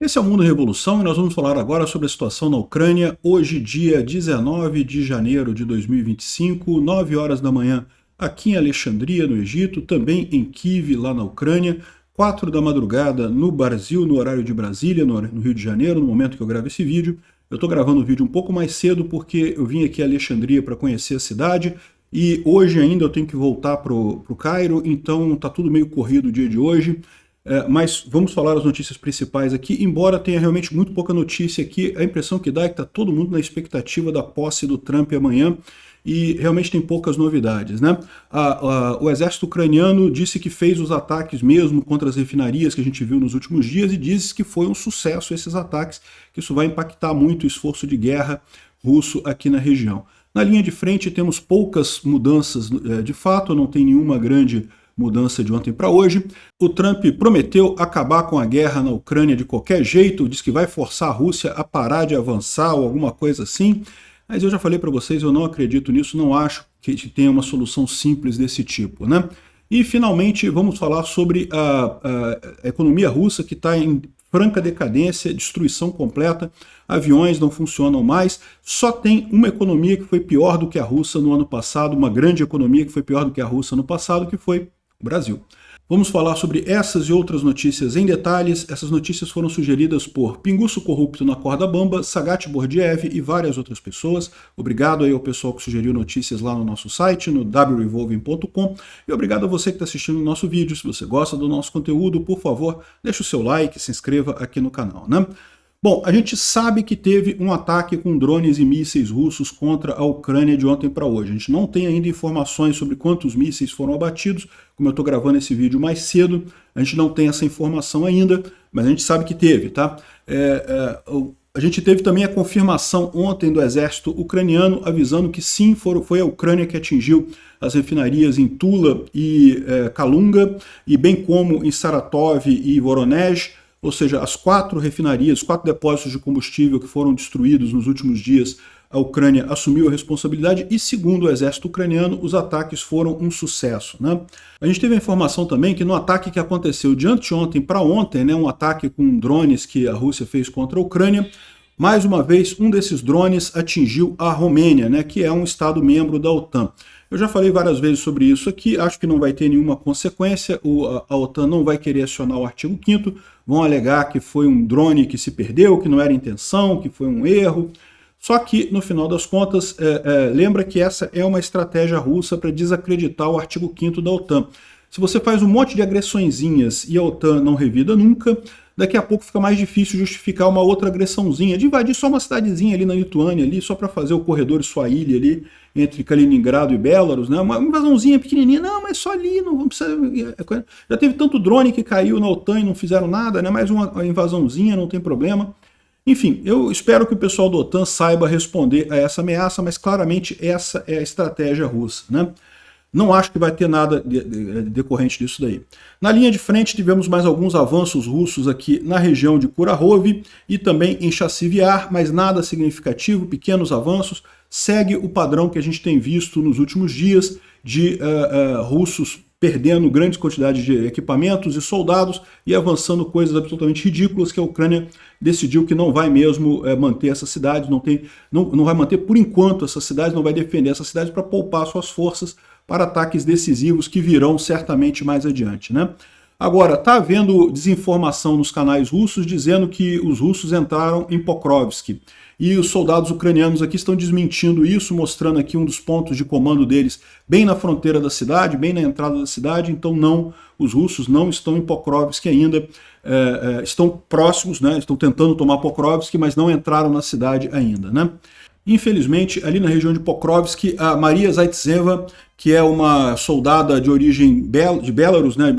Esse é o Mundo Revolução e nós vamos falar agora sobre a situação na Ucrânia, hoje, dia 19 de janeiro de 2025, 9 horas da manhã, aqui em Alexandria, no Egito, também em Kiev, lá na Ucrânia, 4 da madrugada no Brasil, no horário de Brasília, no Rio de Janeiro, no momento que eu gravo esse vídeo. Eu estou gravando o vídeo um pouco mais cedo porque eu vim aqui a Alexandria para conhecer a cidade e hoje ainda eu tenho que voltar para o Cairo, então está tudo meio corrido o dia de hoje. Mas vamos falar as notícias principais aqui, embora tenha realmente muito pouca notícia aqui, a impressão que dá é que está todo mundo na expectativa da posse do Trump amanhã e realmente tem poucas novidades, né? O exército ucraniano disse que fez os ataques mesmo contra as refinarias que a gente viu nos últimos dias e disse que foi um sucesso esses ataques, que isso vai impactar muito o esforço de guerra russo aqui na região. Na linha de frente temos poucas mudanças de fato, não tem nenhuma grande mudança de ontem para hoje. O Trump prometeu acabar com a guerra na Ucrânia de qualquer jeito, diz que vai forçar a Rússia a parar de avançar ou alguma coisa assim, mas eu já falei para vocês, eu não acredito nisso, não acho que tenha uma solução simples desse tipo, né? E finalmente vamos falar sobre a economia russa que está em franca decadência, destruição completa, aviões não funcionam mais, só tem uma economia que foi pior do que a russa no ano passado, uma grande economia que foi pior do que a russa no passado, que foi Brasil. Vamos falar sobre essas e outras notícias em detalhes. Essas notícias foram sugeridas por Pinguço Corrupto na Corda Bamba, Sagat Bordiev e várias outras pessoas. Obrigado aí ao pessoal que sugeriu notícias lá no nosso site, no wrevolving.com. E obrigado a você que está assistindo o nosso vídeo. Se você gosta do nosso conteúdo, por favor, deixe o seu like, se inscreva aqui no canal, né? Bom, a gente sabe que teve um ataque com drones e mísseis russos contra a Ucrânia de ontem para hoje. A gente não tem ainda informações sobre quantos mísseis foram abatidos, como eu estou gravando esse vídeo mais cedo, a gente não tem essa informação ainda, mas a gente sabe que teve, tá? A gente teve também a confirmação ontem do exército ucraniano avisando que sim, foi a Ucrânia que atingiu as refinarias em Tula e Kalunga, e bem como em Saratov e Voronezh. Ou seja, as 4 refinarias, 4 depósitos de combustível que foram destruídos nos últimos dias, a Ucrânia assumiu a responsabilidade e, segundo o exército ucraniano, os ataques foram um sucesso, né? A gente teve a informação também que no ataque que aconteceu de anteontem para ontem, né, um ataque com drones que a Rússia fez contra a Ucrânia, mais uma vez um desses drones atingiu a Romênia, né, que é um estado membro da OTAN. Eu já falei várias vezes sobre isso aqui, acho que não vai ter nenhuma consequência, a OTAN não vai querer acionar o artigo 5º, vão alegar que foi um drone que se perdeu, que não era intenção, que foi um erro. Só que, no final das contas, lembra que essa é uma estratégia russa para desacreditar o artigo 5º da OTAN. Se você faz um monte de agressõezinhas e a OTAN não revida nunca, daqui a pouco fica mais difícil justificar uma outra agressãozinha, de invadir só uma cidadezinha ali na Lituânia, ali, só para fazer o corredor Swahili ali, entre Kaliningrado e Belarus, né? Uma invasãozinha pequenininha, não, mas só ali, não precisa... Já teve tanto drone que caiu na OTAN e não fizeram nada, né? Mais uma invasãozinha, não tem problema. Enfim, eu espero que o pessoal da OTAN saiba responder a essa ameaça, mas claramente essa é a estratégia russa, né? Não acho que vai ter nada decorrente disso daí. Na linha de frente tivemos mais alguns avanços russos aqui na região de Kurahov e também em Chassivyar, mas nada significativo, pequenos avanços. Segue o padrão que a gente tem visto nos últimos dias de russos perdendo grandes quantidades de equipamentos e soldados e avançando coisas absolutamente ridículas que a Ucrânia decidiu que não vai mesmo manter essas cidades, não vai manter por enquanto essas cidades, não vai defender essas cidades para poupar suas forças para ataques decisivos que virão certamente mais adiante, né? Agora, está havendo desinformação nos canais russos dizendo que os russos entraram em Pokrovsk. E os soldados ucranianos aqui estão desmentindo isso, mostrando aqui um dos pontos de comando deles bem na fronteira da cidade, bem na entrada da cidade. Então não, os russos não estão em Pokrovsk ainda, estão próximos, né? Estão tentando tomar Pokrovsk, mas não entraram na cidade ainda, né? Infelizmente, ali na região de Pokrovsk, a Maria Zaitseva, que é uma soldada de origem de Belarus, né,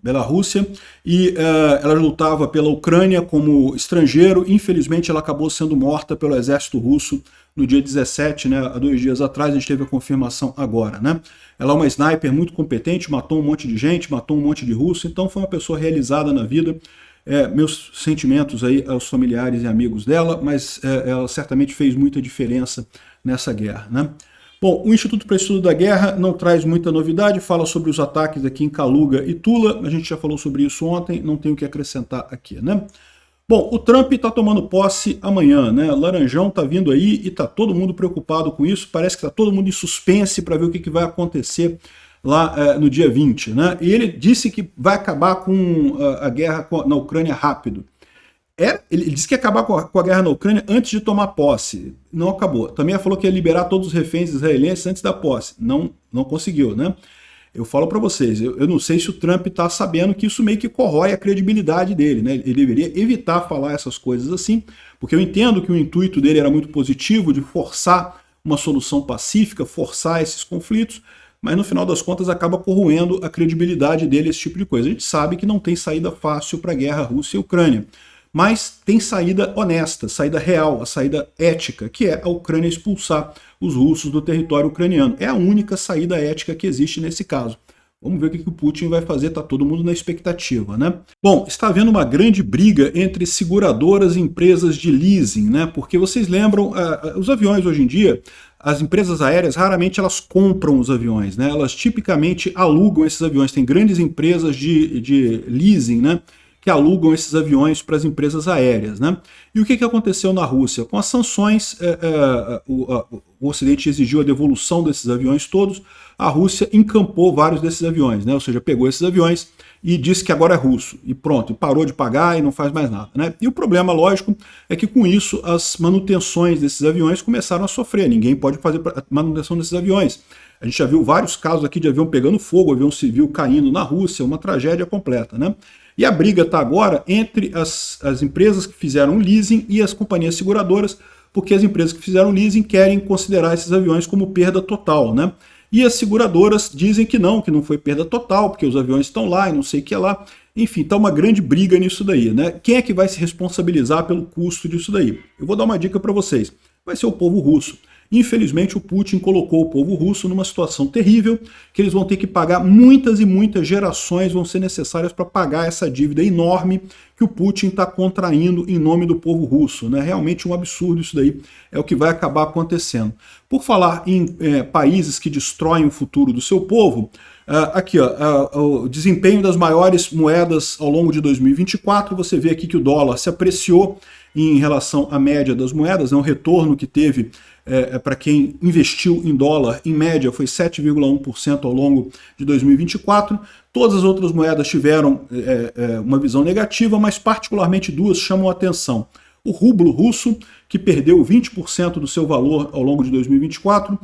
Bielorrússia, e ela lutava pela Ucrânia como estrangeiro. Infelizmente, ela acabou sendo morta pelo exército russo no dia 17, né, há 2 dias atrás. A gente teve a confirmação agora, né? Ela é uma sniper muito competente, matou um monte de gente, matou um monte de russo, então foi uma pessoa realizada na vida. Meus sentimentos aí aos familiares e amigos dela, mas ela certamente fez muita diferença nessa guerra, né? Bom, o Instituto para Estudo da Guerra não traz muita novidade, fala sobre os ataques aqui em Kaluga e Tula, a gente já falou sobre isso ontem, não tenho o que acrescentar aqui, né? Bom, o Trump está tomando posse amanhã, né? Laranjão está vindo aí e está todo mundo preocupado com isso. Parece que está todo mundo em suspense para ver o que vai acontecer lá no dia 20, né? E ele disse que vai acabar com a guerra na Ucrânia rápido. Ele disse que ia acabar com a guerra na Ucrânia antes de tomar posse. Não acabou. Também falou que ia liberar todos os reféns israelenses antes da posse. Não conseguiu, né? Eu falo para vocês, eu não sei se o Trump está sabendo que isso meio que corrói a credibilidade dele, né? Ele deveria evitar falar essas coisas assim, porque eu entendo que o intuito dele era muito positivo, de forçar uma solução pacífica, forçar esses conflitos, mas no final das contas acaba corroendo a credibilidade dele, esse tipo de coisa. A gente sabe que não tem saída fácil para a guerra Rússia e Ucrânia, mas tem saída honesta, saída real, a saída ética, que é a Ucrânia expulsar os russos do território ucraniano. É a única saída ética que existe nesse caso. Vamos ver o que o Putin vai fazer, está todo mundo na expectativa, né? Bom, está havendo uma grande briga entre seguradoras e empresas de leasing, né? Porque vocês lembram, os aviões hoje em dia, as empresas aéreas raramente elas compram os aviões, né? Elas tipicamente alugam esses aviões. Tem grandes empresas de leasing, né? Que alugam esses aviões para as empresas aéreas, né? E o que aconteceu na Rússia? Com as sanções, o Ocidente exigiu a devolução desses aviões todos, a Rússia encampou vários desses aviões, né? Ou seja, pegou esses aviões e disse que agora é russo, e pronto, e parou de pagar e não faz mais nada, né? E o problema, lógico, é que com isso as manutenções desses aviões começaram a sofrer, ninguém pode fazer manutenção desses aviões. A gente já viu vários casos aqui de avião pegando fogo, avião civil caindo na Rússia, uma tragédia completa, né? E a briga está agora entre as empresas que fizeram leasing e as companhias seguradoras, porque as empresas que fizeram leasing querem considerar esses aviões como perda total, né? E as seguradoras dizem que não foi perda total, porque os aviões estão lá e não sei o que é lá. Enfim, está uma grande briga nisso daí, né? Quem é que vai se responsabilizar pelo custo disso daí? Eu vou dar uma dica para vocês. Vai ser o povo russo. Infelizmente, o Putin colocou o povo russo numa situação terrível, que eles vão ter que pagar muitas e muitas gerações vão ser necessárias para pagar essa dívida enorme que o Putin está contraindo em nome do povo russo, né? Realmente um absurdo isso daí, é o que vai acabar acontecendo. Por falar em países que destroem o futuro do seu povo, aqui ó, o desempenho das maiores moedas ao longo de 2024, você vê aqui que o dólar se apreciou em relação à média das moedas, né? O retorno que teve para quem investiu em dólar, em média, foi 7,1% ao longo de 2024. Todas as outras moedas tiveram uma visão negativa, mas particularmente duas chamam a atenção. O rublo russo, que perdeu 20% do seu valor ao longo de 2024.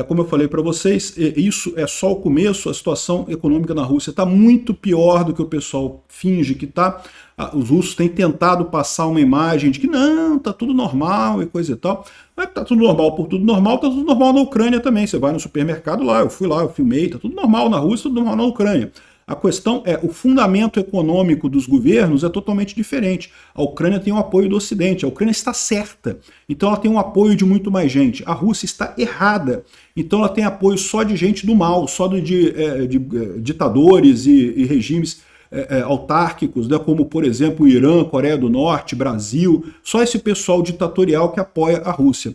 Como eu falei para vocês, isso é só o começo, a situação econômica na Rússia está muito pior do que o pessoal finge que está. Os russos têm tentado passar uma imagem de que não, está tudo normal e coisa e tal. Mas está tudo normal por tudo normal, está tudo normal na Ucrânia também. Você vai no supermercado lá, eu fui lá, eu filmei, está tudo normal na Rússia, tudo normal na Ucrânia. A questão é, o fundamento econômico dos governos é totalmente diferente. A Ucrânia tem o apoio do Ocidente, a Ucrânia está certa, então ela tem um apoio de muito mais gente. A Rússia está errada, então ela tem apoio só de gente do mal, só de ditadores e regimes autárquicos, né, como, por exemplo, o Irã, Coreia do Norte, Brasil, só esse pessoal ditatorial que apoia a Rússia.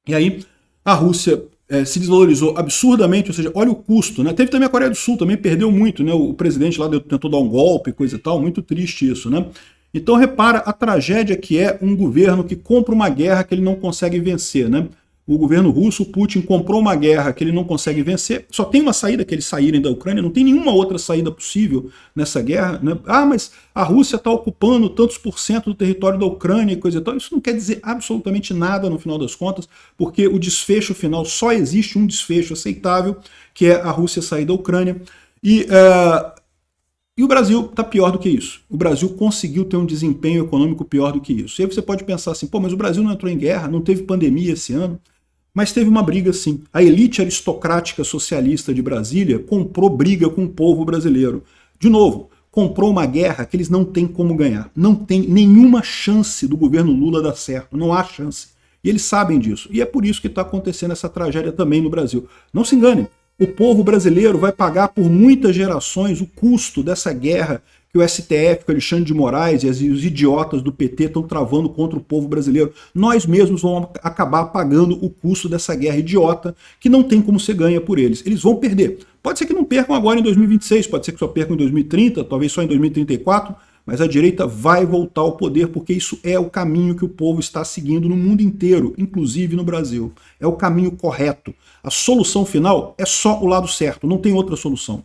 E aí, a Rússia se desvalorizou absurdamente, ou seja, olha o custo, né? Teve também a Coreia do Sul, também perdeu muito, né? O presidente lá tentou dar um golpe, coisa e tal, muito triste isso, né? Então repara a tragédia que é um governo que compra uma guerra que ele não consegue vencer, né? O governo russo, o Putin, comprou uma guerra que ele não consegue vencer, só tem uma saída, que eles saírem da Ucrânia, não tem nenhuma outra saída possível nessa guerra, né? Ah, mas a Rússia está ocupando tantos por cento do território da Ucrânia e coisa e tal. Isso não quer dizer absolutamente nada no final das contas, porque o desfecho final, só existe um desfecho aceitável, que é a Rússia sair da Ucrânia. E o Brasil está pior do que isso. O Brasil conseguiu ter um desempenho econômico pior do que isso. E aí você pode pensar assim, pô, mas o Brasil não entrou em guerra, não teve pandemia esse ano. Mas teve uma briga sim. A elite aristocrática socialista de Brasília comprou briga com o povo brasileiro. De novo, comprou uma guerra que eles não têm como ganhar. Não tem nenhuma chance do governo Lula dar certo. Não há chance. E eles sabem disso. E é por isso que está acontecendo essa tragédia também no Brasil. Não se enganem. O povo brasileiro vai pagar por muitas gerações o custo dessa guerra que o STF, o Alexandre de Moraes e os idiotas do PT estão travando contra o povo brasileiro. Nós mesmos vamos acabar pagando o custo dessa guerra idiota que não tem como ser ganha por eles. Eles vão perder. Pode ser que não percam agora em 2026, pode ser que só percam em 2030, talvez só em 2034, mas a direita vai voltar ao poder porque isso é o caminho que o povo está seguindo no mundo inteiro, inclusive no Brasil. É o caminho correto. A solução final é só o lado certo, não tem outra solução.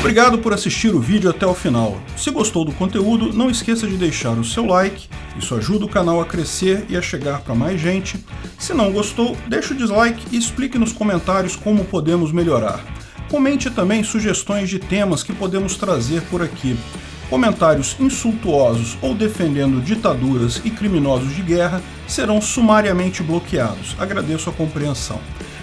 Obrigado por assistir o vídeo até o final. Se gostou do conteúdo, não esqueça de deixar o seu like, isso ajuda o canal a crescer e a chegar para mais gente. Se não gostou, deixe o dislike e explique nos comentários como podemos melhorar. Comente também sugestões de temas que podemos trazer por aqui. Comentários insultuosos ou defendendo ditaduras e criminosos de guerra serão sumariamente bloqueados. Agradeço a compreensão.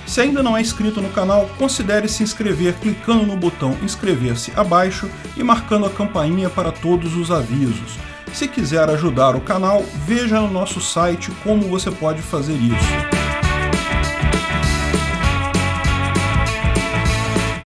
Se ainda não é inscrito no canal, considere se inscrever clicando no botão inscrever-se abaixo e marcando a campainha para todos os avisos. Se quiser ajudar o canal, veja no nosso site como você pode fazer isso.